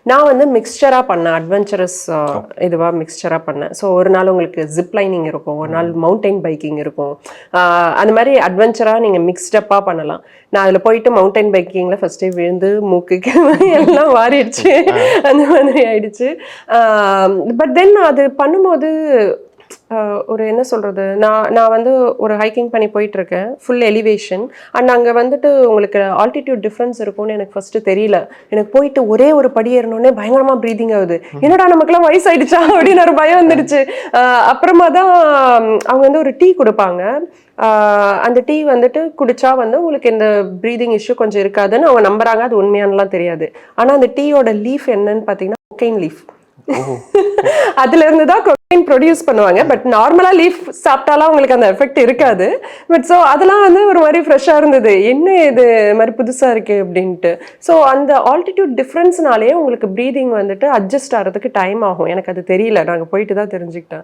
நான் வந்து மிக்சராக பண்ணேன், அட்வென்ச்சரஸ் இதுவாக மிக்சராக பண்ணேன். ஸோ ஒரு நாள் உங்களுக்கு ஜிப் லைனிங் இருக்கும், ஒரு நாள் மவுண்டைன் பைக்கிங் இருக்கும். அந்த மாதிரி அட்வென்ச்சராக நீங்கள் மிக்ஸ்டப்பாக பண்ணலாம். நான் அதில் போயிட்டு மவுண்டைன் பைக்கிங்கில் ஃபஸ்ட்டே விழுந்து மூக்குக்கு எல்லாம் வாரிடுச்சு, அந்த மாதிரி ஆயிடுச்சு. பட் தென் அது பண்ணும்போது ஒரு என்ன சொல்கிறது, நான் வந்து ஒரு ஹைக்கிங் பண்ணி போயிட்டுருக்கேன், ஃபுல் எலிவேஷன். அண்ட் அங்கே வந்துட்டு உங்களுக்கு ஆல்டிடியூட் டிஃப்ரென்ஸ் இருக்கும்னு எனக்கு ஃபஸ்ட்டு தெரியல. எனக்கு போயிட்டு ஒரே ஒரு படி ஏறினோடனே பயங்கரமாக ப்ரீதிங் ஆகுது. என்னடா நமக்குலாம் வயசாயிடுச்சா அப்படின்னு ஒரு பயம் வந்துடுச்சு. அப்புறமா தான் அவங்க வந்து ஒரு டீ கொடுப்பாங்க. அந்த டீ வந்துட்டு குடிச்சா வந்து உங்களுக்கு இந்த ப்ரீதிங் இஷ்யூ கொஞ்சம் இருக்காதுன்னு அவங்க நம்புறாங்க. அது உண்மையானலாம் தெரியாது. ஆனால் அந்த டீயோட லீஃப் என்னன்னு பார்த்தீங்கன்னா கொக்கைன் லீஃப். அதுல இருந்து தான் கொக்கைன் ப்ரொடியூஸ் பண்ணுவாங்க. பட் நார்மலா லீஃப் சாப்பிட்டாலாம் உங்களுக்கு அந்த எஃபெக்ட் இருக்காது. பட் ஸோ அதெல்லாம் வந்து ஒரு மாதிரி ஃப்ரெஷ்ஷா இருந்தது. என்ன இது மாதிரி புதுசா இருக்கு அப்படின்ட்டு. ஸோ அந்த ஆல்டிடியூட் டிஃப்ரென்ஸ்னாலே உங்களுக்கு ப்ரீதிங் வந்துட்டு அட்ஜஸ்ட் ஆகிறதுக்கு டைம் ஆகும். எனக்கு அது தெரியல, நாங்கள் போயிட்டு தான் தெரிஞ்சுக்கிட்டேன்.